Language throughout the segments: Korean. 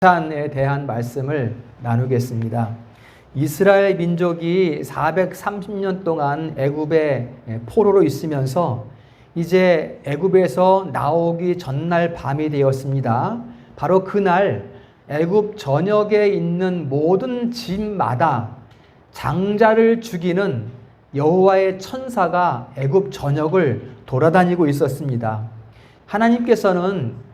성찬에 대한 말씀을 나누겠습니다. 이스라엘 민족이 430년 동안 애굽의 포로로 있으면서 이제 애굽에서 나오기 전날 밤이 되었습니다. 바로 그날 애굽 전역에 있는 모든 집마다 장자를 죽이는 여호와의 천사가 애굽 전역을 돌아다니고 있었습니다. 하나님께서는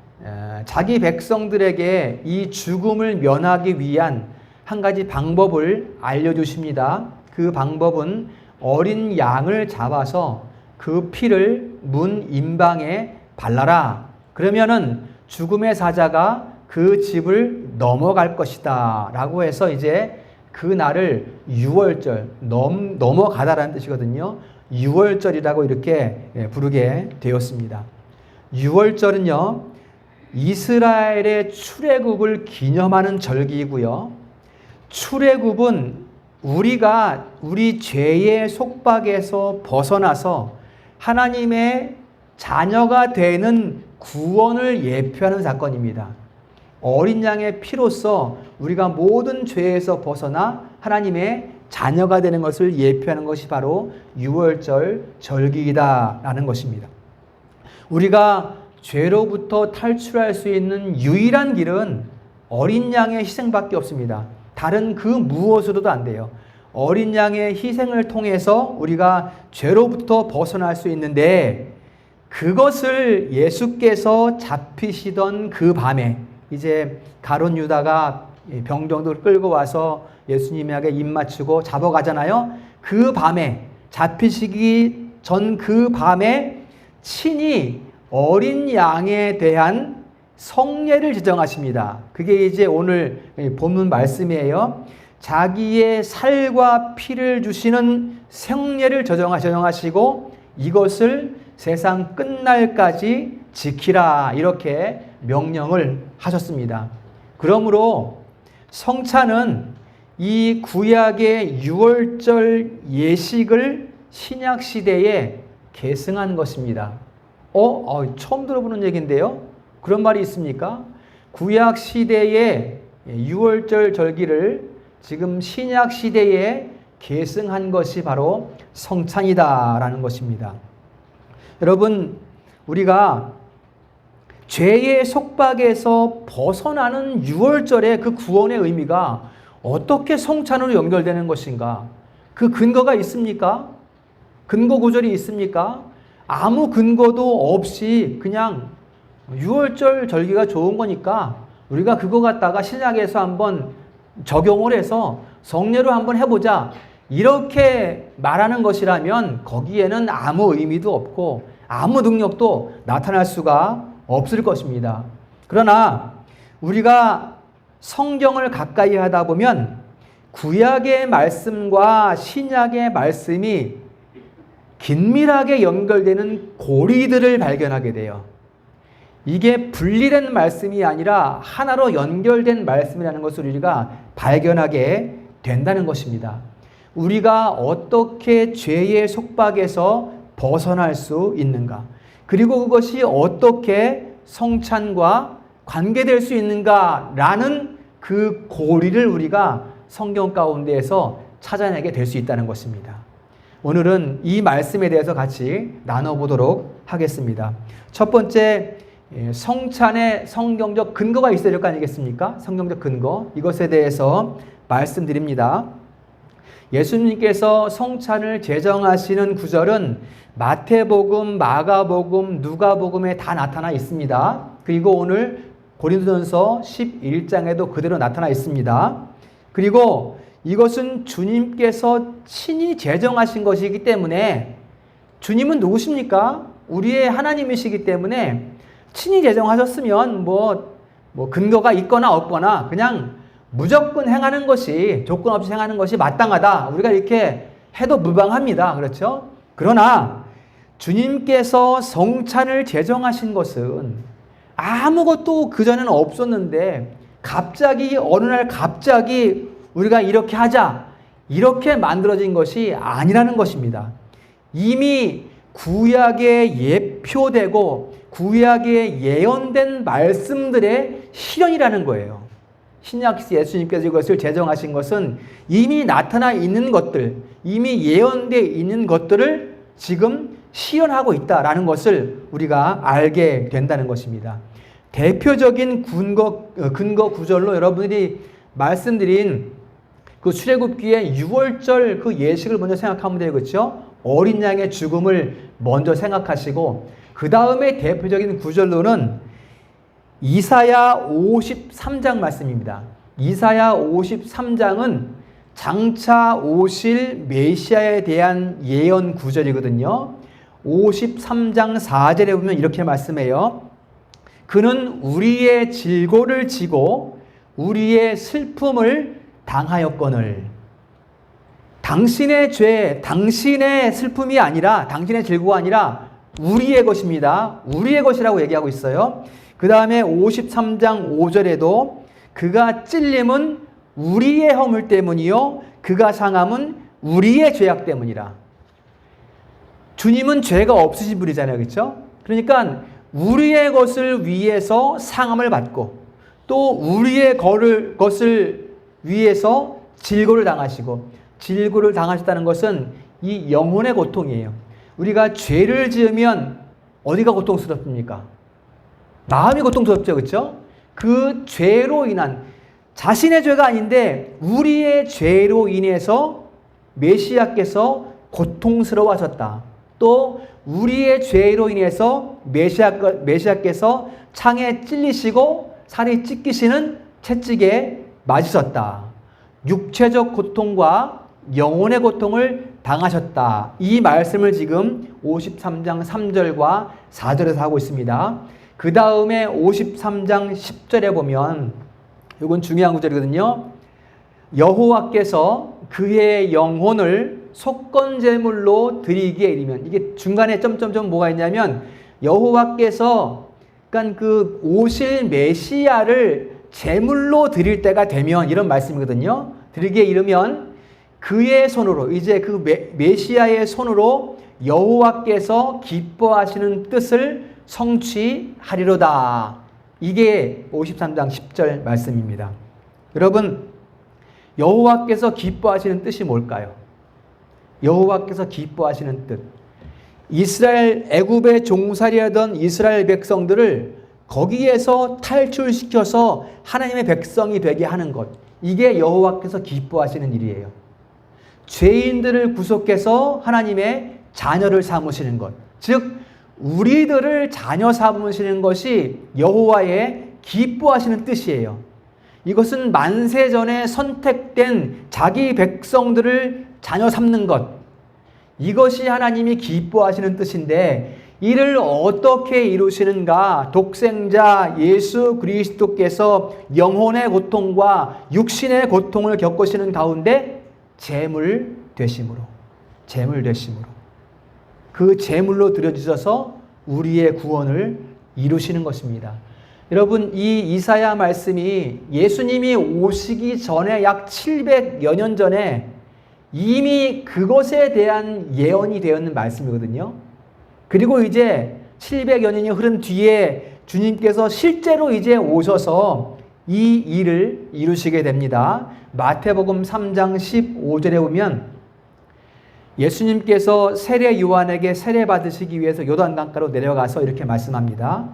자기 백성들에게 이 죽음을 면하기 위한 한 가지 방법을 알려주십니다. 그 방법은 어린 양을 잡아서 그 피를 문 임방에 발라라. 그러면은 죽음의 사자가 그 집을 넘어갈 것이다 라고 해서 이제 그 날을 유월절, 넘어가다라는 뜻이거든요. 유월절이라고 이렇게 부르게 되었습니다. 유월절은요, 이스라엘의 출애굽을 기념하는 절기이고요. 출애굽은 우리가 우리 죄의 속박에서 벗어나서 하나님의 자녀가 되는 구원을 예표하는 사건입니다. 어린 양의 피로써 우리가 모든 죄에서 벗어나 하나님의 자녀가 되는 것을 예표하는 것이 바로 유월절 절기이다라는 것입니다. 우리가 죄로부터 탈출할 수 있는 유일한 길은 어린 양의 희생밖에 없습니다. 다른 그 무엇으로도 안 돼요. 어린 양의 희생을 통해서 우리가 죄로부터 벗어날 수 있는데, 그것을 예수께서 잡히시던 그 밤에 이제 가룟 유다가 병정들을 끌고 와서 예수님에게 입 맞추고 잡아가잖아요. 그 밤에, 잡히시기 전 그 밤에 친히 어린 양에 대한 성례를 제정하십니다. 그게 이제 오늘 본문 말씀이에요. 자기의 살과 피를 주시는 성례를 제정하시고 이것을 세상 끝날까지 지키라, 이렇게 명령을 하셨습니다. 그러므로 성찬은 이 구약의 유월절 예식을 신약 시대에 계승한 것입니다. 처음 들어보는 얘기인데요. 그런 말이 있습니까? 구약 시대의 유월절 절기를 지금 신약 시대에 계승한 것이 바로 성찬이다라는 것입니다. 여러분, 우리가 죄의 속박에서 벗어나는 유월절의 그 구원의 의미가 어떻게 성찬으로 연결되는 것인가? 그 근거가 있습니까? 근거 구절이 있습니까? 아무 근거도 없이 그냥 유월절 절기가 좋은 거니까 우리가 그거 갖다가 신약에서 한번 적용을 해서 성례로 한번 해보자, 이렇게 말하는 것이라면 거기에는 아무 의미도 없고 아무 능력도 나타날 수가 없을 것입니다. 그러나 우리가 성경을 가까이 하다 보면 구약의 말씀과 신약의 말씀이 긴밀하게 연결되는 고리들을 발견하게 돼요. 이게 분리된 말씀이 아니라 하나로 연결된 말씀이라는 것을 우리가 발견하게 된다는 것입니다. 우리가 어떻게 죄의 속박에서 벗어날 수 있는가, 그리고 그것이 어떻게 성찬과 관계될 수 있는가라는 그 고리를 우리가 성경 가운데에서 찾아내게 될 수 있다는 것입니다. 오늘은 이 말씀에 대해서 같이 나눠보도록 하겠습니다. 첫 번째, 성찬의 성경적 근거가 있어야 될 거 아니겠습니까? 성경적 근거, 이것에 대해서 말씀드립니다. 예수님께서 성찬을 제정하시는 구절은 마태복음, 마가복음, 누가복음에 다 나타나 있습니다. 그리고 오늘 고린도전서 11장에도 그대로 나타나 있습니다. 그리고 이것은 주님께서 친히 제정하신 것이기 때문에, 주님은 누구십니까? 우리의 하나님이시기 때문에 친히 제정하셨으면 뭐 근거가 있거나 없거나 그냥 무조건 행하는 것이, 조건 없이 행하는 것이 마땅하다, 우리가 이렇게 해도 무방합니다. 그렇죠? 그러나 주님께서 성찬을 제정하신 것은 아무것도 그전에는 없었는데 갑자기 어느 날 갑자기 우리가 이렇게 하자, 이렇게 만들어진 것이 아니라는 것입니다. 이미 구약에 예표되고 구약에 예언된 말씀들의 실현이라는 거예요. 신약 예수님께서 이것을 제정하신 것은 이미 나타나 있는 것들, 이미 예언되어 있는 것들을 지금 시연하고 있다라는 것을 우리가 알게 된다는 것입니다. 대표적인 근거 구절로 여러분들이 말씀드린 그 출애굽기의 6월절 그 예식을 먼저 생각하면 되겠죠. 어린 양의 죽음을 먼저 생각하시고 그 다음에 대표적인 구절로는 이사야 53장 말씀입니다. 이사야 53장은 장차 오실 메시아에 대한 예언 구절이거든요. 53장 4절에 보면 이렇게 말씀해요. 그는 우리의 질고를 지고 우리의 슬픔을 당하였거늘. 당신의 죄, 당신의 슬픔이 아니라, 당신의 질고가 아니라 우리의 것입니다. 우리의 것이라고 얘기하고 있어요. 그 다음에 53장 5절에도 그가 찔림은 우리의 허물 때문이요 그가 상함은 우리의 죄악 때문이라. 주님은 죄가 없으신 분이잖아요. 그렇죠? 그러니까 우리의 것을 위해서 상함을 받고 또 우리의 것을 위해서 질고를 당하시고, 질고를 당하셨다는 것은 이 영혼의 고통이에요. 우리가 죄를 지으면 어디가 고통스럽습니까? 마음이 고통스럽죠. 그렇죠? 그 죄로 인한, 자신의 죄가 아닌데 우리의 죄로 인해서 메시아께서 고통스러워하셨다. 또 우리의 죄로 인해서 메시아께서 창에 찔리시고 살이 찢기시는 채찍에 맞으셨다. 육체적 고통과 영혼의 고통을 당하셨다. 이 말씀을 지금 53장 3절과 4절에서 하고 있습니다. 그 다음에 53장 10절에 보면, 이건 중요한 구절이거든요. 여호와께서 그의 영혼을 속건제물로 드리기에 이르면, 이게 중간에 점점점 뭐가 있냐면, 여호와께서 그러니까 그 오실 메시아를 제물로 드릴 때가 되면, 이런 말씀이거든요. 드리기에 이르면 그의 손으로, 이제 그 메시아의 손으로 여호와께서 기뻐하시는 뜻을 성취하리로다. 이게 53장 10절 말씀입니다. 여러분, 여호와께서 기뻐하시는 뜻이 뭘까요? 여호와께서 기뻐하시는 뜻. 이스라엘, 애굽에 종살이하던 이스라엘 백성들을 거기에서 탈출시켜서 하나님의 백성이 되게 하는 것. 이게 여호와께서 기뻐하시는 일이에요. 죄인들을 구속해서 하나님의 자녀를 삼으시는 것. 즉, 우리들을 자녀 삼으시는 것이 여호와의 기뻐하시는 뜻이에요. 이것은 만세전에 선택된 자기 백성들을 자녀 삼는 것. 이것이 하나님이 기뻐하시는 뜻인데, 이를 어떻게 이루시는가? 독생자 예수 그리스도께서 영혼의 고통과 육신의 고통을 겪으시는 가운데 제물 되심으로, 그 제물로 드려주셔서 우리의 구원을 이루시는 것입니다. 여러분, 이 이사야 말씀이 예수님이 오시기 전에 약 700여 년 전에 이미 그것에 대한 예언이 되었는 말씀이거든요. 그리고 이제 700여 년이 흐른 뒤에 주님께서 실제로 이제 오셔서 이 일을 이루시게 됩니다. 마태복음 3장 15절에 보면 예수님께서 세례 요한에게 세례 받으시기 위해서 요단강가로 내려가서 이렇게 말씀합니다.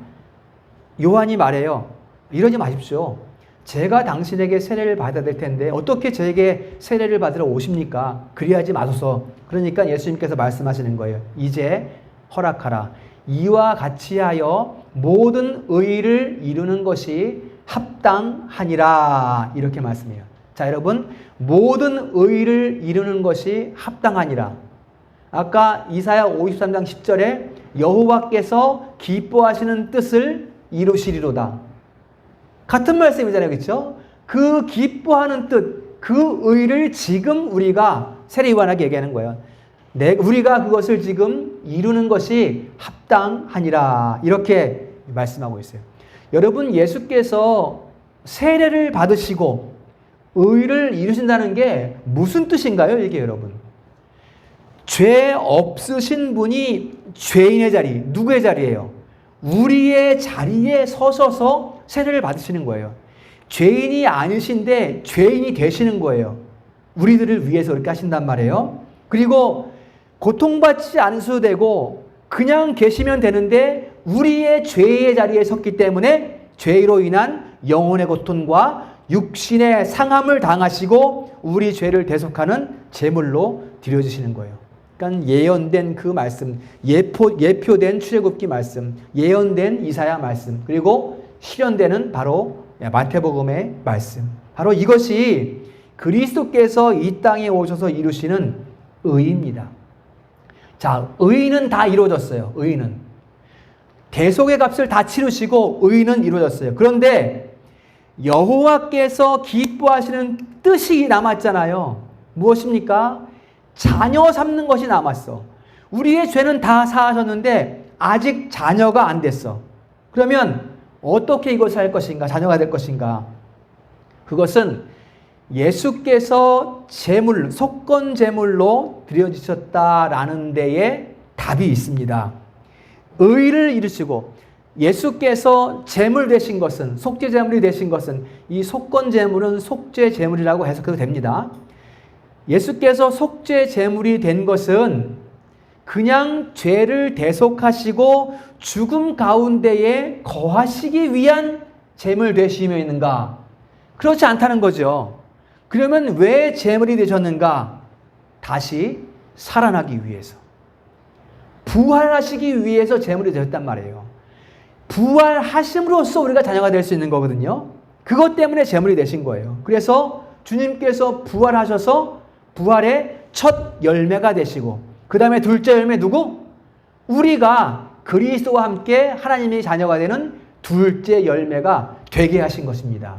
요한이 말해요. 이러지 마십시오. 제가 당신에게 세례를 받아야 될 텐데 어떻게 저에게 세례를 받으러 오십니까? 그리하지 마소서. 그러니까 예수님께서 말씀하시는 거예요. 이제 허락하라. 이와 같이 하여 모든 의를 이루는 것이 합당하니라. 이렇게 말씀해요. 자, 여러분, 모든 의를 이루는 것이 합당하니라. 아까 이사야 53장 10절에 여호와께서 기뻐하시는 뜻을 이루시리로다. 같은 말씀이잖아요. 그렇죠? 그 기뻐하는 뜻, 그 의를 지금 우리가 세례 요한에게 얘기하는 거예요. 우리가 그것을 지금 이루는 것이 합당하니라. 이렇게 말씀하고 있어요. 여러분, 예수께서 세례를 받으시고 의를 이루신다는 게 무슨 뜻인가요? 이게 여러분. 죄 없으신 분이 죄인의 자리, 누구의 자리예요? 우리의 자리에 서셔서 세례를 받으시는 거예요. 죄인이 아니신데 죄인이 되시는 거예요. 우리들을 위해서 그렇게 하신단 말이에요. 그리고 고통받지 않으셔도 되고 그냥 계시면 되는데 우리의 죄의 자리에 섰기 때문에 죄로 인한 영혼의 고통과 육신의 상함을 당하시고 우리 죄를 대속하는 제물로 드려주시는 거예요. 그러니까 예언된 그 말씀, 예표된 출애굽기 말씀, 예언된 이사야 말씀, 그리고 실현되는 바로 마태복음의 말씀. 바로 이것이 그리스도께서 이 땅에 오셔서 이루시는 의입니다. 자, 의는 다 이루어졌어요. 의는. 대속의 값을 다 치르시고 의는 이루어졌어요. 그런데 여호와께서 기뻐하시는 뜻이 남았잖아요. 무엇입니까? 자녀 삼는 것이 남았어. 우리의 죄는 다 사하셨는데 아직 자녀가 안 됐어. 그러면 어떻게 이것을 할 것인가? 자녀가 될 것인가? 그것은 예수께서 제물, 속건 제물로 드려주셨다라는 데에 답이 있습니다. 의를 이루시고 예수께서 제물 되신 것은, 속죄 제물이 되신 것은, 이 속건 제물은 속죄 제물이라고 해석해도 됩니다. 예수께서 속죄 제물이 된 것은 그냥 죄를 대속하시고 죽음 가운데에 거하시기 위한 제물 되심이 있는가? 그렇지 않다는 거죠. 그러면 왜 제물이 되셨는가? 다시 살아나기 위해서. 부활하시기 위해서 제물이 되셨단 말이에요. 부활하심으로써 우리가 자녀가 될 수 있는 거거든요. 그것 때문에 제물이 되신 거예요. 그래서 주님께서 부활하셔서 부활의 첫 열매가 되시고 그 다음에 둘째 열매 누구? 우리가 그리스도와 함께 하나님의 자녀가 되는 둘째 열매가 되게 하신 것입니다.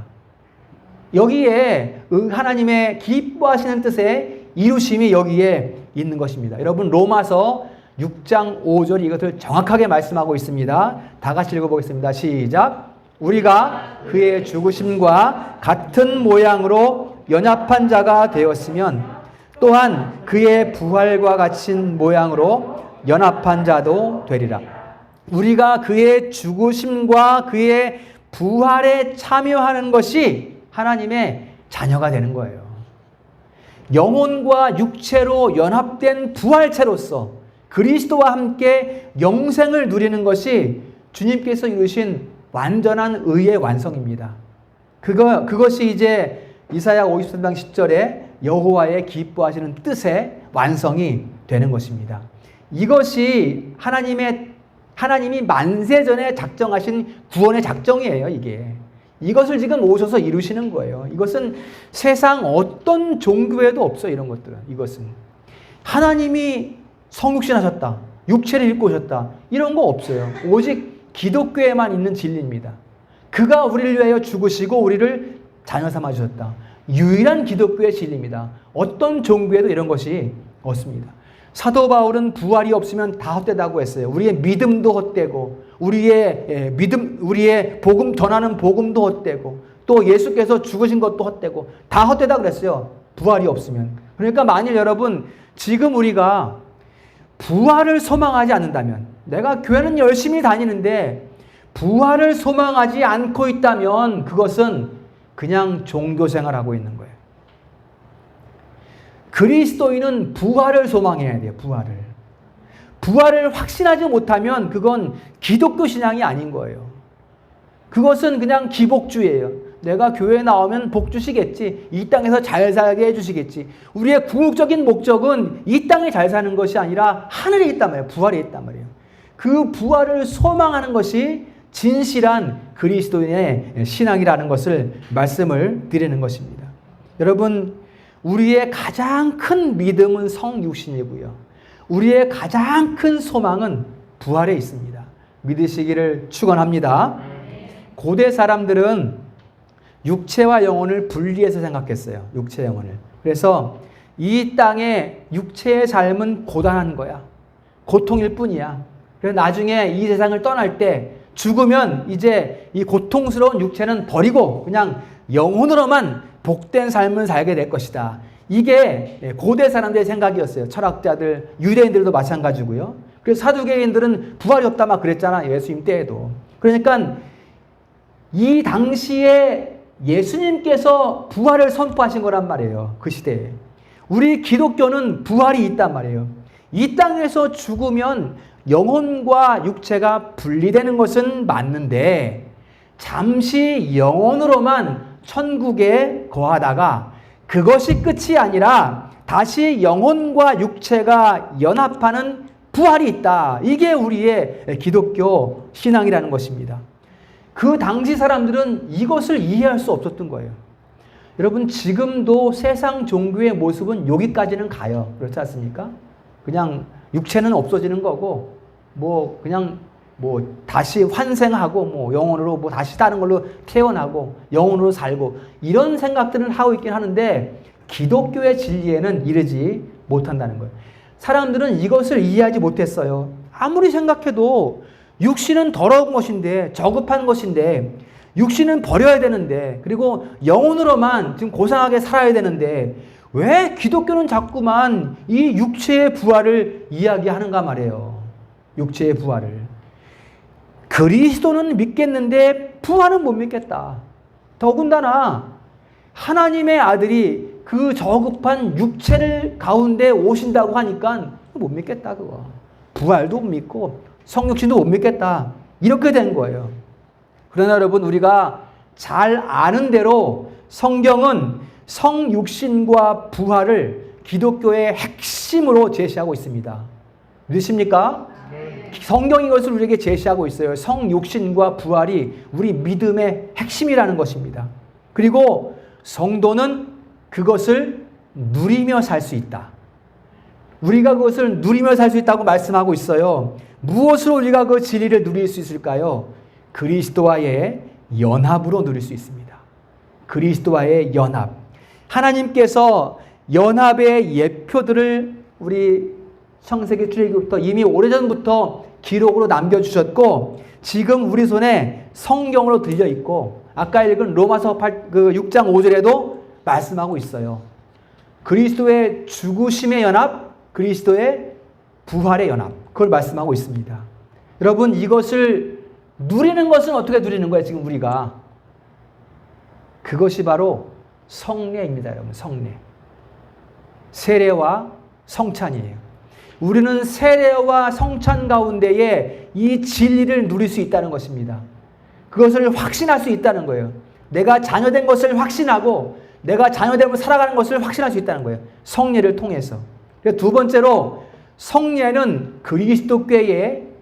여기에 하나님의 기뻐하시는 뜻의 이루심이 여기에 있는 것입니다. 여러분 로마서 6장 5절이 이것을 정확하게 말씀하고 있습니다. 다 같이 읽어보겠습니다. 시작. 우리가 그의 죽으심과 같은 모양으로 연합한 자가 되었으면 또한 그의 부활과 같은 모양으로 연합한 자도 되리라. 우리가 그의 죽으심과 그의 부활에 참여하는 것이 하나님의 자녀가 되는 거예요. 영혼과 육체로 연합된 부활체로서 그리스도와 함께 영생을 누리는 것이 주님께서 이루신 완전한 의의 완성입니다. 그것이 이제 이사야 53장 10절에 여호와의 기뻐하시는 뜻의 완성이 되는 것입니다. 이것이 하나님이 만세전에 작정하신 구원의 작정이에요, 이게. 이것을 지금 오셔서 이루시는 거예요. 이것은 세상 어떤 종교에도 없어요, 이런 것들은. 이것은. 하나님이 성육신 하셨다. 육체를 입고 오셨다. 이런 거 없어요. 오직 기독교에만 있는 진리입니다. 그가 우리를 위하여 죽으시고 우리를 자녀 삼아 주셨다. 유일한 기독교의 진리입니다. 어떤 종교에도 이런 것이 없습니다. 사도 바울은 부활이 없으면 다 헛되다고 했어요. 우리의 믿음도 헛되고 우리의 복음 전하는 복음도 헛되고 또 예수께서 죽으신 것도 헛되고 다 헛되다 그랬어요. 부활이 없으면. 그러니까 만일 여러분 지금 우리가 부활을 소망하지 않는다면 내가 교회는 열심히 다니는데 부활을 소망하지 않고 있다면 그것은 그냥 종교생활하고 있는 거예요. 그리스도인은 부활을 소망해야 돼요. 부활을 확신하지 못하면 그건 기독교 신앙이 아닌 거예요. 그것은 그냥 기복주의예요. 내가 교회에 나오면 복 주시겠지. 이 땅에서 잘 살게 해주시겠지. 우리의 궁극적인 목적은 이 땅에 잘 사는 것이 아니라 하늘에 있단 말이에요. 부활에 있단 말이에요. 그 부활을 소망하는 것이 진실한 그리스도인의 신앙이라는 것을 말씀을 드리는 것입니다. 여러분, 우리의 가장 큰 믿음은 성육신이고요. 우리의 가장 큰 소망은 부활에 있습니다. 믿으시기를 축원합니다. 고대 사람들은 육체와 영혼을 분리해서 생각했어요. 육체, 영혼을. 그래서 이 땅에 육체의 삶은 고단한 거야. 고통일 뿐이야. 그래서 나중에 이 세상을 떠날 때 죽으면 이제 이 고통스러운 육체는 버리고 그냥 영혼으로만 복된 삶을 살게 될 것이다. 이게 고대 사람들의 생각이었어요. 철학자들, 유대인들도 마찬가지고요. 그래서 사두개인들은 부활이 없다 막 그랬잖아. 예수님 때에도. 그러니까 이 당시에 예수님께서 부활을 선포하신 거란 말이에요. 그 시대에. 우리 기독교는 부활이 있단 말이에요. 이 땅에서 죽으면 영혼과 육체가 분리되는 것은 맞는데 잠시 영혼으로만 천국에 거하다가 그것이 끝이 아니라 다시 영혼과 육체가 연합하는 부활이 있다. 이게 우리의 기독교 신앙이라는 것입니다. 그 당시 사람들은 이것을 이해할 수 없었던 거예요. 여러분, 지금도 세상 종교의 모습은 여기까지는 가요. 그렇지 않습니까? 그냥 육체는 없어지는 거고, 그냥 다시 환생하고, 영혼으로 다시 다른 걸로 태어나고, 영혼으로 살고, 이런 생각들을 하고 있긴 하는데, 기독교의 진리에는 이르지 못한다는 거예요. 사람들은 이것을 이해하지 못했어요. 아무리 생각해도 육신은 더러운 것인데, 저급한 것인데, 육신은 버려야 되는데, 그리고 영혼으로만 지금 고상하게 살아야 되는데, 왜 기독교는 자꾸만 이 육체의 부활을 이야기하는가 말이에요. 육체의 부활을. 그리스도는 믿겠는데 부활은 못 믿겠다. 더군다나 하나님의 아들이 그 저급한 육체를 가운데 오신다고 하니까 못 믿겠다 그거. 부활도 못 믿고 성육신도 못 믿겠다. 이렇게 된 거예요. 그러나 여러분, 우리가 잘 아는 대로 성경은 성육신과 부활을 기독교의 핵심으로 제시하고 있습니다. 믿으십니까? 성경이 이것을 우리에게 제시하고 있어요. 성육신과 부활이 우리 믿음의 핵심이라는 것입니다. 그리고 성도는 그것을 누리며 살 수 있다. 우리가 그것을 누리며 살 수 있다고 말씀하고 있어요. 무엇으로 우리가 그 진리를 누릴 수 있을까요? 그리스도와의 연합으로 누릴 수 있습니다. 그리스도와의 연합. 하나님께서 연합의 예표들을 우리 창세기 출애굽부터 이미 오래전부터 기록으로 남겨주셨고, 지금 우리 손에 성경으로 들려 있고, 아까 읽은 로마서 6장 5절에도 말씀하고 있어요. 그리스도의 죽으심의 연합, 그리스도의 부활의 연합, 그걸 말씀하고 있습니다. 여러분, 이것을 누리는 것은 어떻게 누리는 거예요, 지금 우리가? 그것이 바로 성례입니다, 여러분. 성례. 세례와 성찬이에요. 우리는 세례와 성찬 가운데에 이 진리를 누릴 수 있다는 것입니다. 그것을 확신할 수 있다는 거예요. 내가 자녀된 것을 확신하고 내가 자녀됨을 살아가는 것을 확신할 수 있다는 거예요. 성례를 통해서. 두 번째로 성례는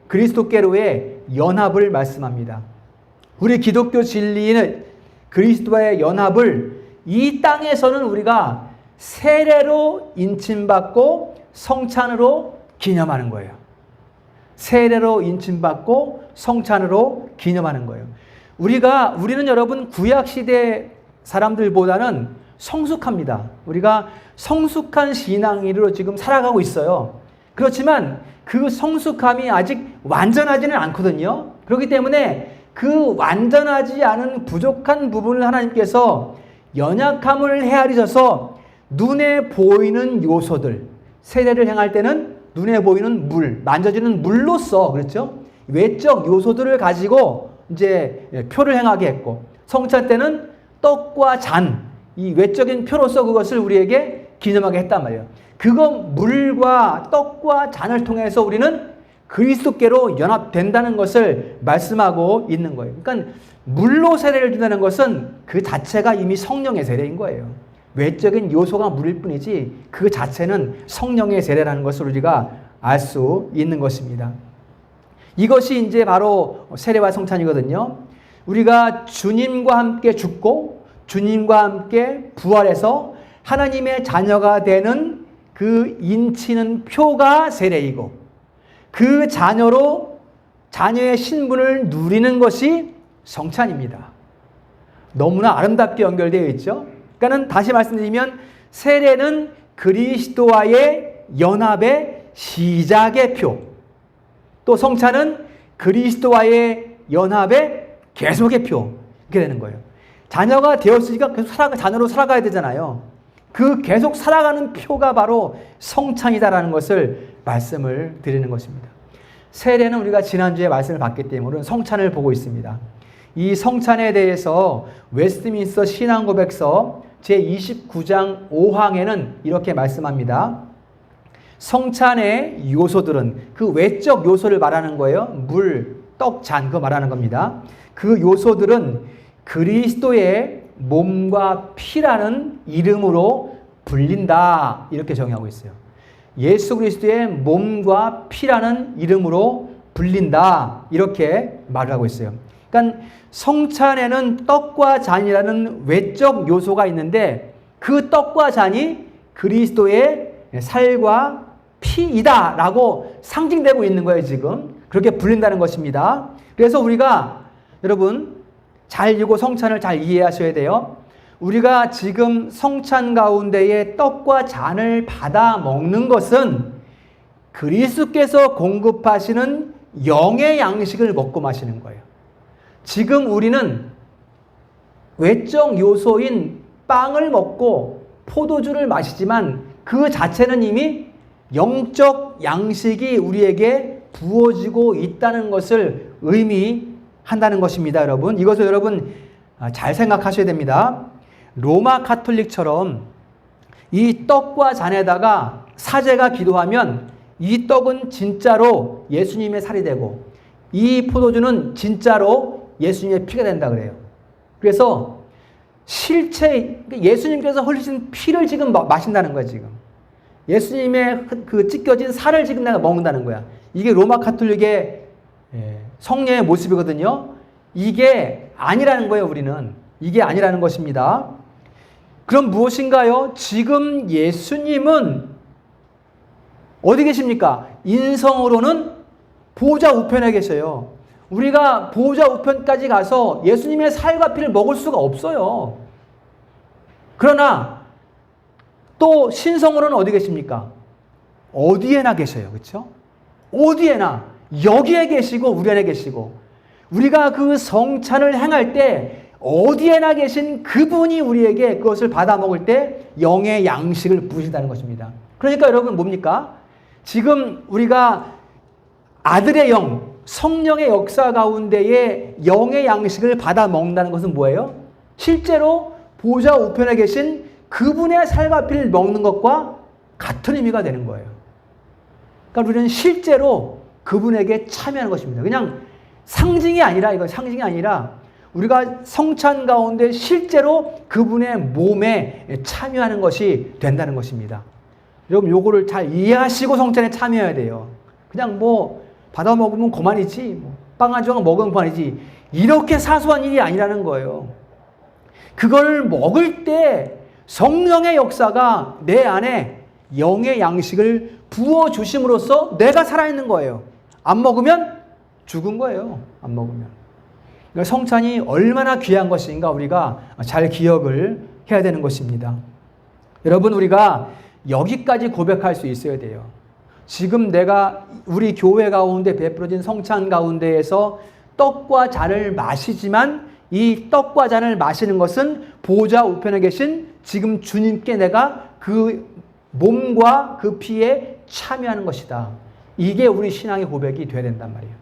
그리스도께로의 연합을 말씀합니다. 우리 기독교 진리는 그리스도와의 연합을 이 땅에서는 우리가 세례로 인침받고 성찬으로 기념하는 거예요. 세례로 인침받고 성찬으로 기념하는 거예요. 우리는 여러분 구약시대 사람들보다는 성숙합니다. 우리가 성숙한 신앙인으로 지금 살아가고 있어요. 그렇지만 그 성숙함이 아직 완전하지는 않거든요. 그렇기 때문에 그 완전하지 않은 부족한 부분을 하나님께서 연약함을 헤아리셔서 눈에 보이는 요소들, 세례를 행할 때는 눈에 보이는 물, 만져지는 물로써, 그렇죠? 외적 요소들을 가지고 이제 표를 행하게 했고, 성찬 때는 떡과 잔, 이 외적인 표로서 그것을 우리에게 기념하게 했단 말이에요. 그거 물과 떡과 잔을 통해서 우리는 그리스도께로 연합된다는 것을 말씀하고 있는 거예요. 그러니까 물로 세례를 준다는 것은 그 자체가 이미 성령의 세례인 거예요. 외적인 요소가 물일 뿐이지 그 자체는 성령의 세례라는 것을 우리가 알 수 있는 것입니다. 이것이 이제 바로 세례와 성찬이거든요. 우리가 주님과 함께 죽고 주님과 함께 부활해서 하나님의 자녀가 되는 그 인치는 표가 세례이고, 그 자녀의 신분을 누리는 것이 성찬입니다. 너무나 아름답게 연결되어 있죠. 그러니까 다시 말씀드리면 세례는 그리스도와의 연합의 시작의 표, 또 성찬은 그리스도와의 연합의 계속의 표, 이렇게 되는 거예요. 자녀가 되었으니까 계속 자녀로 살아가야 되잖아요. 그 계속 살아가는 표가 바로 성찬이다라는 것을 말씀을 드리는 것입니다. 세례는 우리가 지난주에 말씀을 받기 때문에 성찬을 보고 있습니다. 이 성찬에 대해서 웨스트민스터 신앙고백서 제29장 5항에는 이렇게 말씀합니다. 성찬의 요소들은, 그 외적 요소를 말하는 거예요. 물, 떡, 잔, 그거 말하는 겁니다. 그 요소들은 그리스도의 몸과 피라는 이름으로 불린다, 이렇게 정의하고 있어요. 예수 그리스도의 몸과 피라는 이름으로 불린다, 이렇게 말을 하고 있어요. 그러니까 성찬에는 떡과 잔이라는 외적 요소가 있는데 그 떡과 잔이 그리스도의 살과 피이다 라고 상징되고 있는 거예요. 지금 그렇게 불린다는 것입니다. 그래서 우리가, 여러분 잘 이거 성찬을 잘 이해하셔야 돼요. 우리가 지금 성찬 가운데에 떡과 잔을 받아 먹는 것은 그리스도께서 공급하시는 영의 양식을 먹고 마시는 거예요. 지금 우리는 외적 요소인 빵을 먹고 포도주를 마시지만 그 자체는 이미 영적 양식이 우리에게 부어지고 있다는 것을 의미한다는 것입니다. 여러분, 이것을 여러분 잘 생각하셔야 됩니다. 로마 가톨릭처럼 이 떡과 잔에다가 사제가 기도하면 이 떡은 진짜로 예수님의 살이 되고 이 포도주는 진짜로 예수님의 피가 된다 그래요. 그래서 실체, 예수님께서 흘리신 피를 지금 마신다는 거야, 지금. 예수님의 그 찢겨진 살을 지금 내가 먹는다는 거야. 이게 로마 가톨릭의 성례의 모습이거든요. 이게 아니라는 거예요, 우리는. 이게 아니라는 것입니다. 그럼 무엇인가요? 지금 예수님은 어디 계십니까? 인성으로는 보좌 우편에 계셔요. 우리가 보좌 우편까지 가서 예수님의 살과 피를 먹을 수가 없어요. 그러나 또 신성으로는 어디 계십니까? 어디에나 계셔요. 그렇죠? 어디에나, 여기에 계시고 우리 안에 계시고, 우리가 그 성찬을 행할 때 어디에나 계신 그분이 우리에게 그것을 받아 먹을 때 영의 양식을 부으신다는 것입니다. 그러니까 여러분 뭡니까? 지금 우리가 아들의 영, 성령의 역사 가운데에 영의 양식을 받아 먹는다는 것은 뭐예요? 실제로 보좌 우편에 계신 그분의 살과 피를 먹는 것과 같은 의미가 되는 거예요. 그러니까 우리는 실제로 그분에게 참여하는 것입니다. 그냥 상징이 아니라, 이건 상징이 아니라 우리가 성찬 가운데 실제로 그분의 몸에 참여하는 것이 된다는 것입니다. 여러분 요거를 잘 이해하시고 성찬에 참여해야 돼요. 그냥 뭐 받아 먹으면 그만이지, 빵 한 조각 먹으면 그만이지, 이렇게 사소한 일이 아니라는 거예요. 그걸 먹을 때 성령의 역사가 내 안에 영의 양식을 부어주심으로써 내가 살아있는 거예요. 안 먹으면 죽은 거예요. 안 먹으면. 그러니까 성찬이 얼마나 귀한 것인가 우리가 잘 기억을 해야 되는 것입니다. 여러분, 우리가 여기까지 고백할 수 있어야 돼요. 지금 내가 우리 교회 가운데 베풀어진 성찬 가운데에서 떡과 잔을 마시지만 이 떡과 잔을 마시는 것은 보좌 우편에 계신 지금 주님께 내가 그 몸과 그 피에 참여하는 것이다. 이게 우리 신앙의 고백이 돼야 된단 말이에요.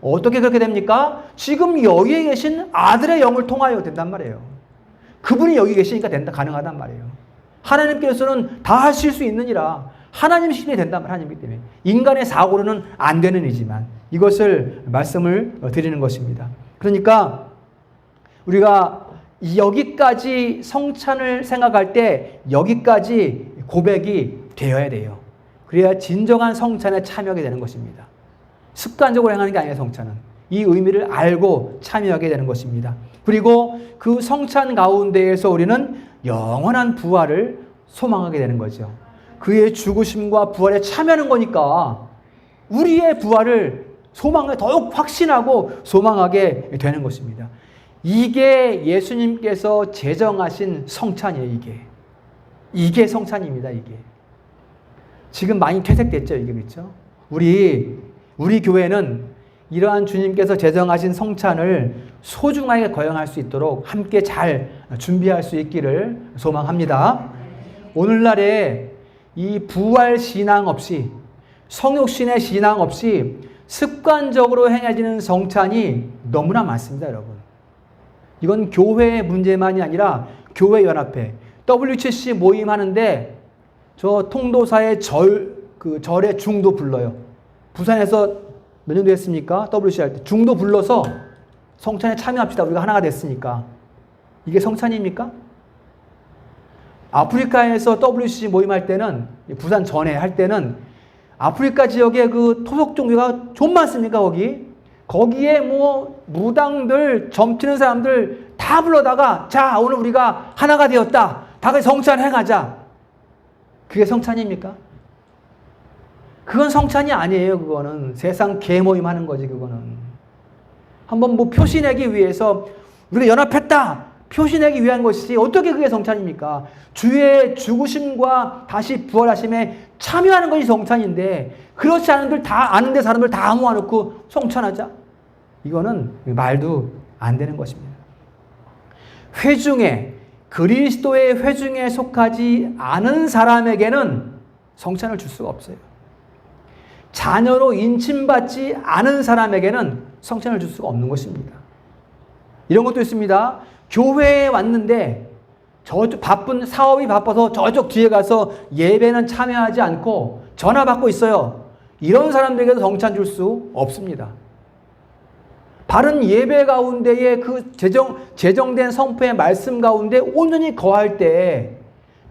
어떻게 그렇게 됩니까? 지금 여기에 계신 아들의 영을 통하여 된단 말이에요. 그분이 여기 계시니까 된다, 가능하단 말이에요. 하나님께서는 다 하실 수 있느니라. 하나님 시킨이 된단 말이에요. 하나님이기 때문에. 인간의 사고로는 안 되는 일이지만 이것을 말씀을 드리는 것입니다. 그러니까 우리가 여기까지 성찬을 생각할 때 여기까지 고백이 되어야 돼요. 그래야 진정한 성찬에 참여하게 되는 것입니다. 습관적으로 행하는 게 아니에요. 성찬은 이 의미를 알고 참여하게 되는 것입니다. 그리고 그 성찬 가운데에서 우리는 영원한 부활을 소망하게 되는 거죠. 그의 죽으심과 부활에 참여하는 거니까 우리의 부활을 소망에 더욱 확신하고 소망하게 되는 것입니다. 이게 예수님께서 제정하신 성찬이에요. 이게 성찬입니다. 이게 지금 많이 퇴색됐죠. 이게 그렇죠? 우리 교회는 이러한 주님께서 제정하신 성찬을 소중하게 거행할 수 있도록 함께 잘 준비할 수 있기를 소망합니다. 오늘날에 이 부활 신앙 없이, 성육신의 신앙 없이 습관적으로 행해지는 성찬이 너무나 많습니다, 여러분. 이건 교회의 문제만이 아니라 교회 연합회, WCC 모임 하는데 저 통도사의 절의 중도 불러요. 부산에서 몇 년도 했습니까? WCC 할 때 중도 불러서 성찬에 참여합시다. 우리가 하나가 됐으니까. 이게 성찬입니까? 아프리카에서 WCC 모임할 때는, 부산 전에 할 때는 아프리카 지역에 그 토속 종교가 좀 많습니까, 거기? 거기에 뭐 무당들, 점치는 사람들 다 불러다가 자, 오늘 우리가 하나가 되었다. 다 같이 성찬 행하자. 그게 성찬입니까? 그건 성찬이 아니에요, 그거는. 세상 개모임 하는 거지, 그거는. 한번 뭐 표시내기 위해서 우리가 연합했다. 표시내기 위한 것이지 어떻게 그게 성찬입니까? 주의 죽으심과 다시 부활하심에 참여하는 것이 성찬인데 그렇지 않은들 다 아는데 사람들 다 모아놓고 성찬하자. 이거는 말도 안 되는 것입니다. 회중에 그리스도의 회중에 속하지 않은 사람에게는 성찬을 줄 수가 없어요. 자녀로 인침받지 않은 사람에게는 성찬을 줄 수가 없는 것입니다. 이런 것도 있습니다. 교회에 왔는데 저쪽 사업이 바빠서 저쪽 뒤에 가서 예배는 참여하지 않고 전화 받고 있어요. 이런 사람들에게도 성찬 줄 수 없습니다. 바른 예배 가운데에 그 제정된 성품의 말씀 가운데 온전히 거할 때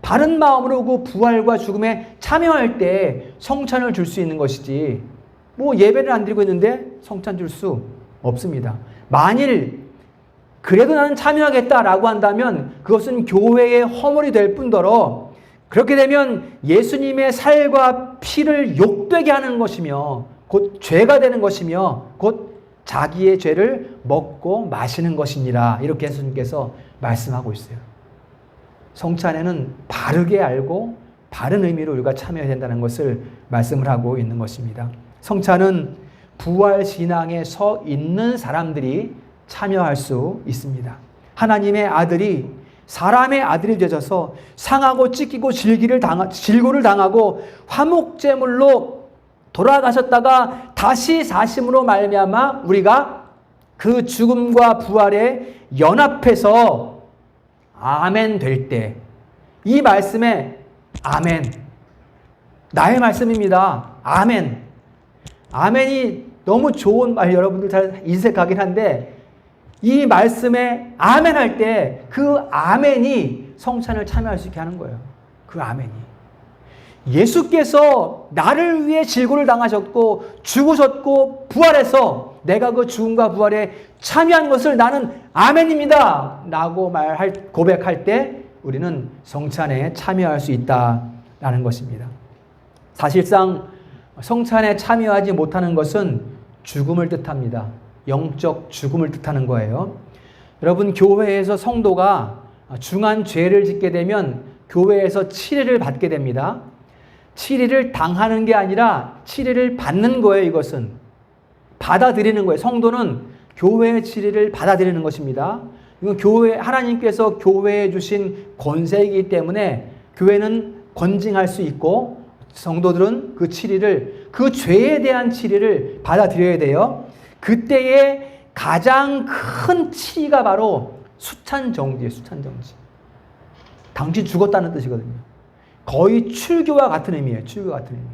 바른 마음으로 그 부활과 죽음에 참여할 때 성찬을 줄 수 있는 것이지 뭐 예배를 안 드리고 있는데 성찬 줄 수 없습니다. 만일 그래도 나는 참여하겠다라고 한다면 그것은 교회의 허물이 될 뿐더러 그렇게 되면 예수님의 살과 피를 욕되게 하는 것이며 곧 죄가 되는 것이며 곧 자기의 죄를 먹고 마시는 것이니라. 이렇게 예수님께서 말씀하고 있어요. 성찬에는 바르게 알고 바른 의미로 우리가 참여해야 된다는 것을 말씀을 하고 있는 것입니다. 성찬은 부활 신앙에 서 있는 사람들이 참여할 수 있습니다. 하나님의 아들이 사람의 아들이 되셔서 상하고 찢기고 질고를 당하고 화목제물로 돌아가셨다가 다시 사심으로 말미암아 우리가 그 죽음과 부활에 연합해서 아멘 될 때 이 말씀에 아멘, 나의 말씀입니다. 아멘. 아멘이 너무 좋은 말 여러분들 잘 인색하긴 한데 이 말씀에 아멘 할 때 그 아멘이 성찬을 참여할 수 있게 하는 거예요. 그 아멘이. 예수께서 나를 위해 질고를 당하셨고 죽으셨고 부활해서 내가 그 죽음과 부활에 참여한 것을 나는 아멘입니다 라고 고백할 때 우리는 성찬에 참여할 수 있다라는 것입니다. 사실상 성찬에 참여하지 못하는 것은 죽음을 뜻합니다. 영적 죽음을 뜻하는 거예요. 여러분, 교회에서 성도가 중한 죄를 짓게 되면 교회에서 치리를 받게 됩니다. 치리를 당하는 게 아니라 치리를 받는 거예요. 이것은 받아들이는 거예요. 성도는 교회의 치리를 받아들이는 것입니다. 이건 하나님께서 교회에 주신 권세이기 때문에 교회는 권징할 수 있고 성도들은 그 치리를, 그 죄에 대한 치리를 받아들여야 돼요. 그때의 가장 큰 치리가 바로 수찬정지예요. 수찬정지. 당신 죽었다는 뜻이거든요. 거의 출교와 같은 의미예요. 출교와 같은 의미.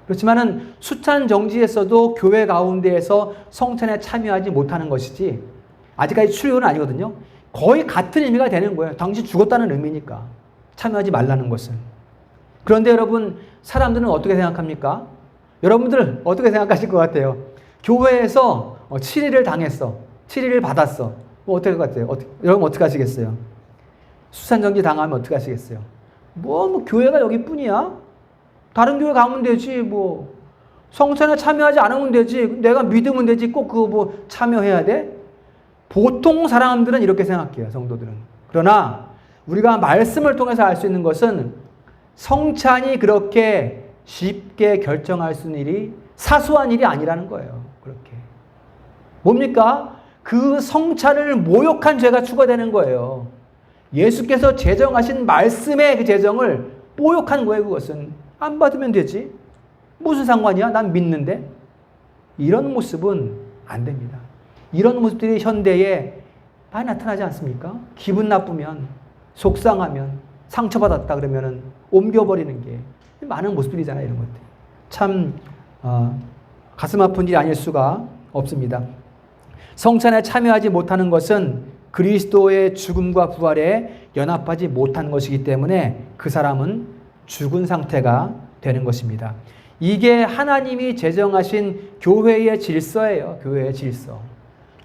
그렇지만은 수찬정지에서도 교회 가운데에서 성찬에 참여하지 못하는 것이지 아직까지 출교는 아니거든요. 거의 같은 의미가 되는 거예요. 당신 죽었다는 의미니까 참여하지 말라는 것은. 그런데 여러분, 사람들은 어떻게 생각합니까? 여러분들 어떻게 생각하실 것 같아요? 교회에서 치리를 당했어. 치리를 받았어. 뭐 어떻게 할 것 같아요? 여러분 어떻게 하시겠어요? 수산정지 당하면 어떻게 하시겠어요? 뭐 교회가 여기뿐이야? 다른 교회 가면 되지. 뭐 성찬에 참여하지 않으면 되지. 내가 믿으면 되지. 꼭 그거 뭐 참여해야 돼? 보통 사람들은 이렇게 생각해요. 성도들은. 그러나 우리가 말씀을 통해서 알 수 있는 것은 성찬이 그렇게 쉽게 결정할 수 있는 일이 사소한 일이 아니라는 거예요. 그렇게. 뭡니까? 그 성찬을 모욕한 죄가 추가되는 거예요. 예수께서 제정하신 말씀의 그 제정을 모욕한 거예요. 그것은. 안 받으면 되지. 무슨 상관이야? 난 믿는데. 이런 모습은 안 됩니다. 이런 모습들이 현대의 많이 나타나지 않습니까? 기분 나쁘면, 속상하면, 상처받았다 그러면은 옮겨버리는 게 많은 모습들이잖아요. 이런 것들. 참 가슴 아픈 일이 아닐 수가 없습니다. 성찬에 참여하지 못하는 것은 그리스도의 죽음과 부활에 연합하지 못한 것이기 때문에 그 사람은 죽은 상태가 되는 것입니다. 이게 하나님이 제정하신 교회의 질서예요. 교회의 질서.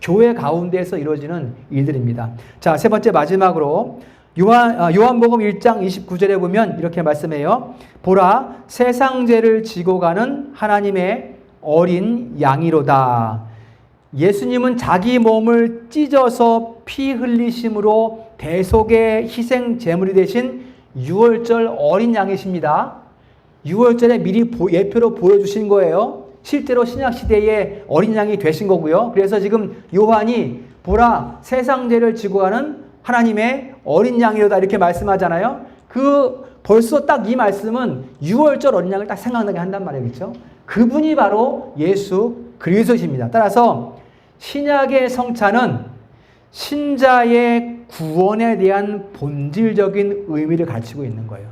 교회 가운데에서 이루어지는 일들입니다. 자, 세 번째 마지막으로 요한복음 1장 29절에 보면 이렇게 말씀해요. 보라, 세상 죄를 지고 가는 하나님의 어린 양이로다. 예수님은 자기 몸을 찢어서 피 흘리심으로 대속의 희생 제물이 되신 유월절 어린 양이십니다. 유월절에 미리 예표로 보여주신 거예요. 실제로 신약시대의 어린 양이 되신 거고요. 그래서 지금 요한이 보라, 세상 죄를 지고 가는 하나님의 어린 양이로다 이렇게 말씀하잖아요. 벌써 딱 이 말씀은 유월절 어린 양을 딱 생각나게 한단 말이에요. 그렇죠? 그분이 바로 예수 그리스도십니다. 따라서 신약의 성찬은 신자의 구원에 대한 본질적인 의미를 가지고 있는 거예요.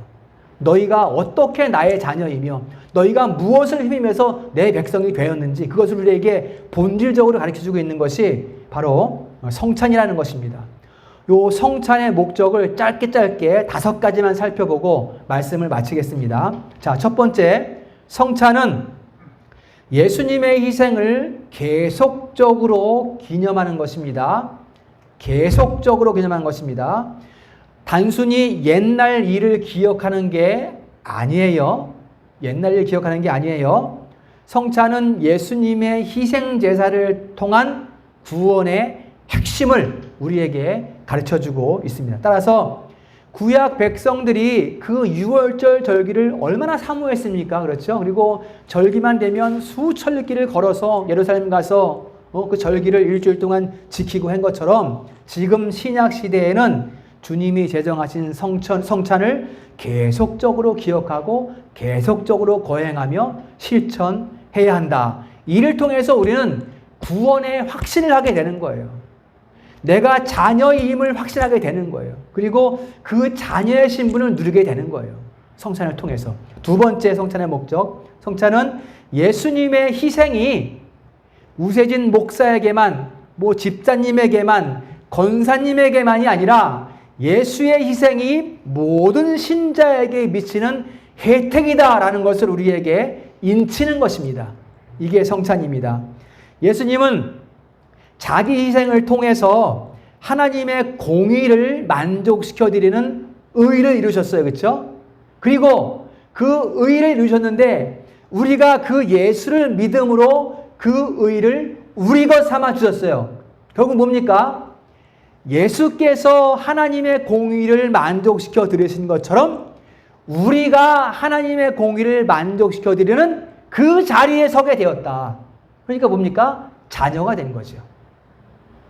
너희가 어떻게 나의 자녀이며 너희가 무엇을 힘입어서 내 백성이 되었는지 그것을 우리에게 본질적으로 가르쳐주고 있는 것이 바로 성찬이라는 것입니다. 요 성찬의 목적을 짧게 5가지만 살펴보고 말씀을 마치겠습니다. 자, 첫 번째, 성찬은 예수님의 희생을 계속적으로 기념하는 것입니다. 계속적으로 기념하는 것입니다. 단순히 옛날 일을 기억하는 게 아니에요. 옛날 일을 기억하는 게 아니에요. 성찬은 예수님의 희생 제사를 통한 구원의 핵심을 우리에게 가르쳐주고 있습니다. 따라서 구약 백성들이 그 유월절 절기를 얼마나 사모했습니까? 그렇죠? 그리고 절기만 되면 수천리 길을 걸어서 예루살렘 가서 그 절기를 일주일 동안 지키고 한 것처럼 지금 신약 시대에는 주님이 제정하신 성찬을 계속적으로 기억하고 계속적으로 거행하며 실천해야 한다. 이를 통해서 우리는 구원의 확신을 하게 되는 거예요. 내가 자녀임을 확신하게 되는 거예요. 그리고 그 자녀의 신분을 누리게 되는 거예요. 성찬을 통해서. 두 번째 성찬의 목적. 성찬은 예수님의 희생이 우세진 목사에게만, 집사님에게만, 권사님에게만이 아니라 예수의 희생이 모든 신자에게 미치는 혜택이다라는 것을 우리에게 인치는 것입니다. 이게 성찬입니다. 예수님은 자기 희생을 통해서 하나님의 공의를 만족시켜드리는 의를 이루셨어요. 그렇죠? 그리고 그 의를 이루셨는데 우리가 그 예수를 믿음으로 그 의를 우리 것 삼아 주셨어요. 결국 뭡니까? 예수께서 하나님의 공의를 만족시켜 드리신 것처럼 우리가 하나님의 공의를 만족시켜 드리는 그 자리에 서게 되었다. 그러니까 뭡니까? 자녀가 된 거죠.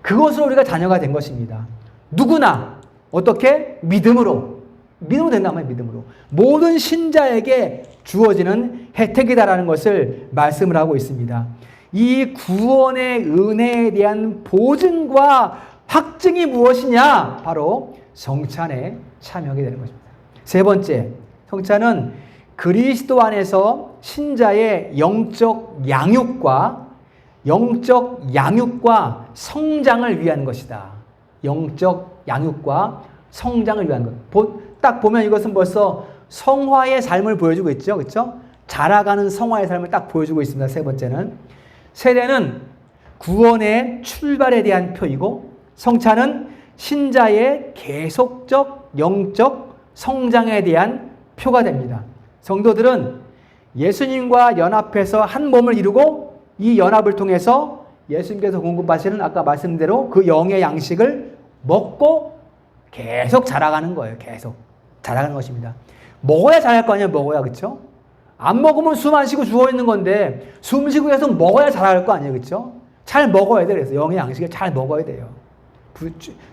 그것으로 우리가 자녀가 된 것입니다. 누구나 어떻게? 믿음으로 된단 말이에요. 믿음으로. 모든 신자에게 주어지는 혜택이다라는 것을 말씀을 하고 있습니다. 이 구원의 은혜에 대한 보증과 확증이 무엇이냐? 바로 성찬에 참여하게 되는 것입니다. 세 번째, 성찬은 그리스도 안에서 신자의 영적 양육과 성장을 위한 것이다. 영적 양육과 성장을 위한 것. 딱 보면 이것은 벌써 성화의 삶을 보여주고 있죠. 그렇죠? 자라가는 성화의 삶을 딱 보여주고 있습니다. 세 번째는. 세례는 구원의 출발에 대한 표이고 성찬은 신자의 계속적 영적 성장에 대한 표가 됩니다. 성도들은 예수님과 연합해서 한 몸을 이루고 이 연합을 통해서 예수님께서 공급하시는 아까 말씀대로 그 영의 양식을 먹고 계속 자라가는 거예요. 계속 자라가는 것입니다. 먹어야 자랄 거 아니에요. 먹어야. 그렇죠? 안 먹으면 숨 안 쉬고 죽어 있는 건데 숨 쉬고 계속 먹어야 자랄 거 아니에요. 그렇죠? 잘 먹어야 돼요. 그래서 영의 양식을 잘 먹어야 돼요.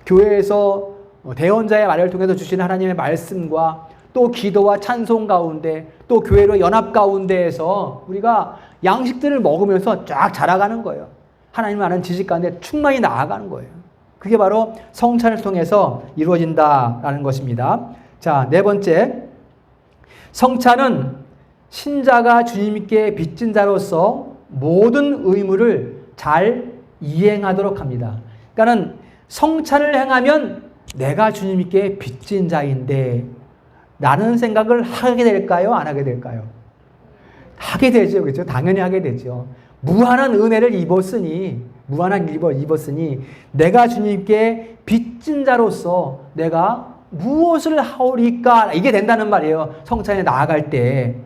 교회에서 대언자의 말을 통해서 주시는 하나님의 말씀과 또 기도와 찬송 가운데 또 교회로 연합 가운데에서 우리가 양식들을 먹으면서 쫙 자라가는 거예요. 하나님을 아는 지식 가운데 충만히 나아가는 거예요. 그게 바로 성찬을 통해서 이루어진다라는 것입니다. 자, 네 번째. 성찬은 신자가 주님께 빚진 자로서 모든 의무를 잘 이행하도록 합니다. 그러니까는 성찬을 행하면 내가 주님께 빚진 자인데 라는 생각을 하게 될까요? 안 하게 될까요? 하게 되죠. 그렇죠? 당연히 하게 되죠. 무한한 은혜를 입었으니 내가 주님께 빚진 자로서 내가 무엇을 하오리까? 이게 된다는 말이에요. 성찬에 나아갈 때.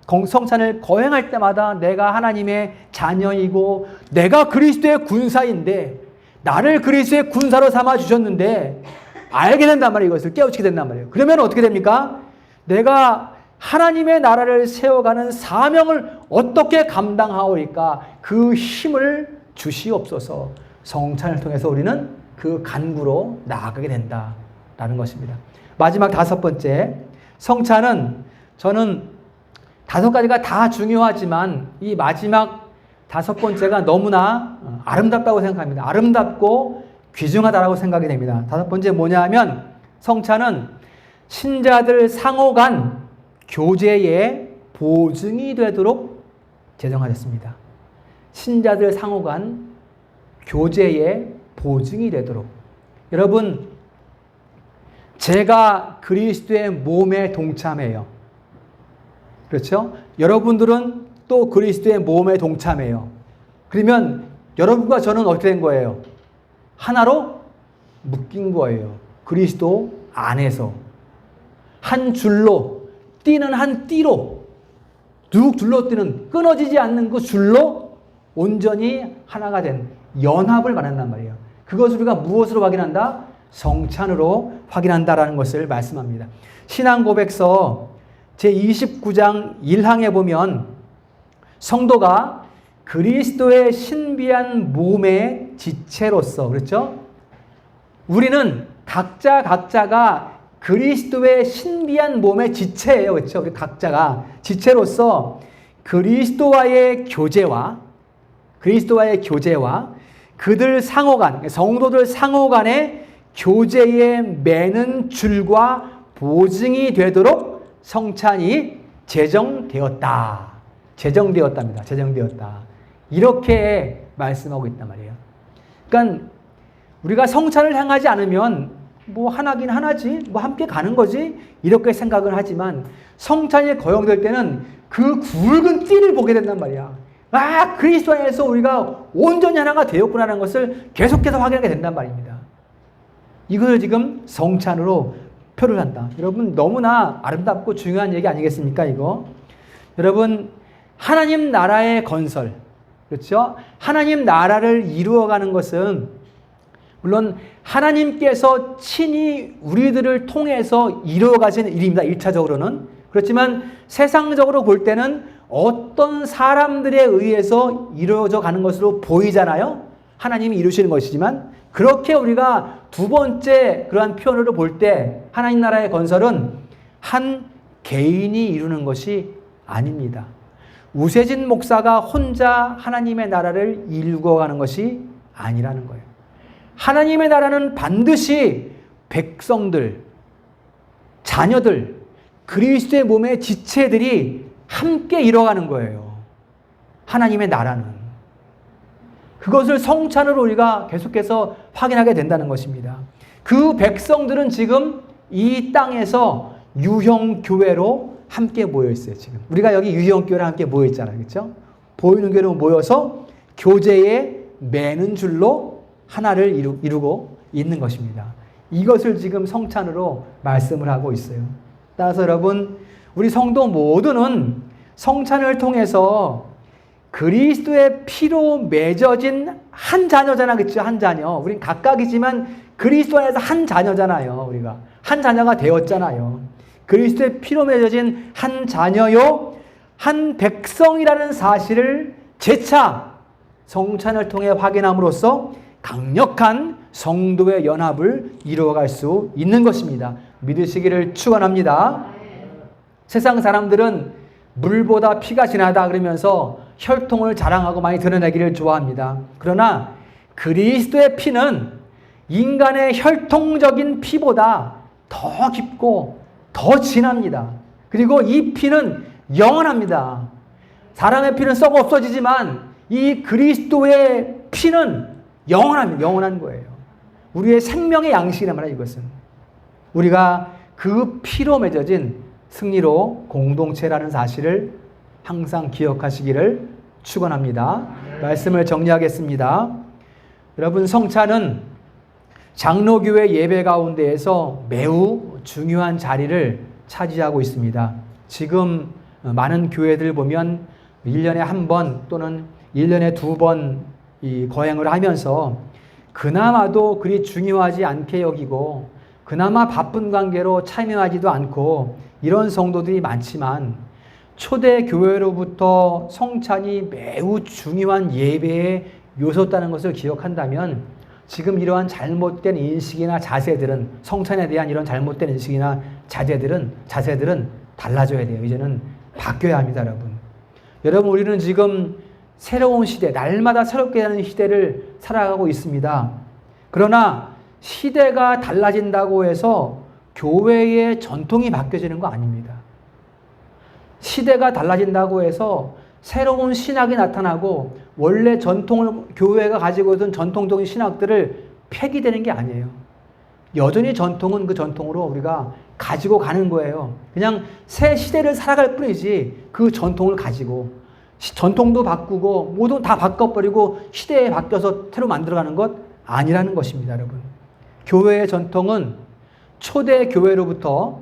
성찬을 거행할 때마다 내가 하나님의 자녀이고 내가 그리스도의 군사인데 나를 그리스도의 군사로 삼아 주셨는데 알게 된단 말이에요. 이것을 깨우치게 된단 말이에요. 그러면 어떻게 됩니까? 내가 하나님의 나라를 세워가는 사명을 어떻게 감당하오리까? 그 힘을 주시옵소서. 성찬을 통해서 우리는 그 간구로 나아가게 된다라는 것입니다. 마지막 다섯 번째, 성찬은 저는 다섯 가지가 다 중요하지만 이 마지막 다섯 번째가 너무나 아름답다고 생각합니다. 아름답고 귀중하다라고 생각이 됩니다. 다섯 번째 뭐냐 하면 성찬은 신자들 상호 간 교제의 보증이 되도록 제정하셨습니다. 신자들 상호 간 교제의 보증이 되도록. 여러분, 제가 그리스도의 몸에 동참해요. 그렇죠? 여러분들은 또 그리스도의 몸에 동참해요. 그러면 여러분과 저는 어떻게 된 거예요? 하나로 묶인 거예요. 그리스도 안에서. 한 줄로, 띠는 한 띠로, 쭉 둘러뛰는 끊어지지 않는 그 줄로 온전히 하나가 된 연합을 말한단 말이에요. 그것을 우리가 무엇으로 확인한다? 성찬으로 확인한다라는 것을 말씀합니다. 신앙고백서 제29장 1항에 보면 성도가 그리스도의 신비한 몸의 지체로서, 그렇죠? 우리는 각자가 그리스도의 신비한 몸의 지체예요. 그렇죠? 우리 각자가 지체로서 그리스도와의 교제와 그들 상호간, 성도들 상호간의 교제에 매는 줄과 보증이 되도록 성찬이 제정되었답니다. 제정되었다. 이렇게 말씀하고 있단 말이에요. 그러니까 우리가 성찬을 행하지 않으면 뭐 하나긴 하나지, 뭐 함께 가는 거지 이렇게 생각을 하지만 성찬이 거행될 때는 그 굵은 띠를 보게 된단 말이야. 아, 그리스도 안에서 우리가 온전히 하나가 되었구나라는 것을 계속해서 확인하게 된단 말입니다. 이것을 지금 성찬으로 표를 한다. 여러분, 너무나 아름답고 중요한 얘기 아니겠습니까, 이거? 여러분, 하나님 나라의 건설, 그렇죠? 하나님 나라를 이루어가는 것은 물론 하나님께서 친히 우리들을 통해서 이루어가시는 일입니다. 1차적으로는. 그렇지만 세상적으로 볼 때는 어떤 사람들에 의해서 이루어져 가는 것으로 보이잖아요. 하나님이 이루시는 것이지만 그렇게 우리가 두 번째 그러한 표현으로 볼 때 하나님 나라의 건설은 한 개인이 이루는 것이 아닙니다. 우세진 목사가 혼자 하나님의 나라를 이루어가는 것이 아니라는 거예요. 하나님의 나라는 반드시 백성들, 자녀들, 그리스도의 몸의 지체들이 함께 이뤄가는 거예요. 하나님의 나라는. 그것을 성찬으로 우리가 계속해서 확인하게 된다는 것입니다. 그 백성들은 지금 이 땅에서 유형교회로 함께 모여 있어요. 지금 우리가 여기 유형교회랑 함께 모여 있잖아요. 그렇죠? 보이는 교회로 모여서 교제에 매는 줄로 하나를 이루고 있는 것입니다. 이것을 지금 성찬으로 말씀을 하고 있어요. 따라서 여러분, 우리 성도 모두는 성찬을 통해서 그리스도의 피로 맺어진 한 자녀잖아. 그렇죠? 한 자녀. 우린 각각이지만 그리스도 안에서 한 자녀잖아요. 우리가 한 자녀가 되었잖아요. 그리스도의 피로 맺어진 한 자녀요, 한 백성이라는 사실을 재차 성찬을 통해 확인함으로써 강력한 성도의 연합을 이루어갈 수 있는 것입니다. 믿으시기를 축원합니다. 세상 사람들은 물보다 피가 진하다 그러면서 혈통을 자랑하고 많이 드러내기를 좋아합니다. 그러나 그리스도의 피는 인간의 혈통적인 피보다 더 깊고 더 진합니다. 그리고 이 피는 영원합니다. 사람의 피는 썩어 없어지지만 이 그리스도의 피는 영원합니다. 영원한 거예요. 우리의 생명의 양식이란 말이에요. 이것은 우리가 그 피로 맺어진 승리로 공동체라는 사실을 항상 기억하시기를 축원합니다. 말씀을 정리하겠습니다. 여러분, 성찬은 장로교회 예배 가운데에서 매우 중요한 자리를 차지하고 있습니다. 지금 많은 교회들 보면 1년에 한 번 또는 1년에 2번 이 거행을 하면서 그나마도 그리 중요하지 않게 여기고 그나마 바쁜 관계로 참여하지도 않고 이런 성도들이 많지만 초대 교회로부터 성찬이 매우 중요한 예배의 요소였다는 것을 기억한다면 지금 이러한 잘못된 인식이나 자세들은 성찬에 대한 이런 잘못된 인식이나 자세들은 달라져야 돼요. 이제는 바뀌어야 합니다, 여러분. 여러분, 우리는 지금 새로운 시대, 날마다 새롭게 하는 시대를 살아가고 있습니다. 그러나 시대가 달라진다고 해서 교회의 전통이 바뀌어지는 거 아닙니다. 시대가 달라진다고 해서 새로운 신학이 나타나고 원래 교회가 가지고 있던 전통적인 신학들을 폐기되는 게 아니에요. 여전히 전통은 그 전통으로 우리가 가지고 가는 거예요. 그냥 새 시대를 살아갈 뿐이지 그 전통을 가지고 전통도 바꾸고 모두 다 바꿔버리고 시대에 바뀌어서 새로 만들어가는 것 아니라는 것입니다, 여러분. 교회의 전통은 초대 교회로부터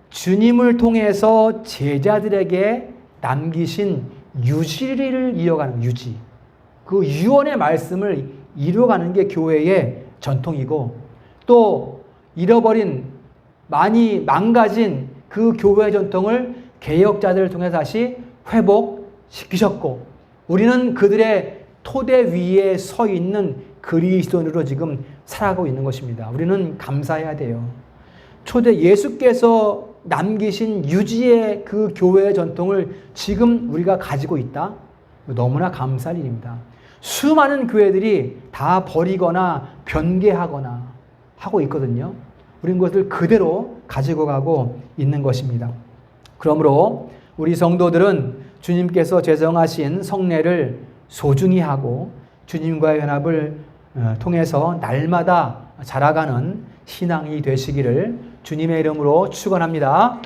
주님을 통해서 제자들에게 남기신 유지를 이어가는 유지. 그 유언의 말씀을 이루어가는 게 교회의 전통이고 또 잃어버린 많이 망가진 그 교회의 전통을 개혁자들을 통해 다시 회복시키셨고 우리는 그들의 토대 위에 서 있는 그리스도인으로 지금 살아가고 있는 것입니다. 우리는 감사해야 돼요. 초대 예수께서 남기신 유지의 그 교회의 전통을 지금 우리가 가지고 있다? 너무나 감사할 일입니다. 수많은 교회들이 다 버리거나 변개하거나 하고 있거든요. 우리는 그것을 그대로 가지고 가고 있는 것입니다. 그러므로 우리 성도들은 주님께서 제정하신 성례를 소중히 하고 주님과의 연합을 통해서 날마다 자라가는 신앙이 되시기를 주님의 이름으로 축원합니다.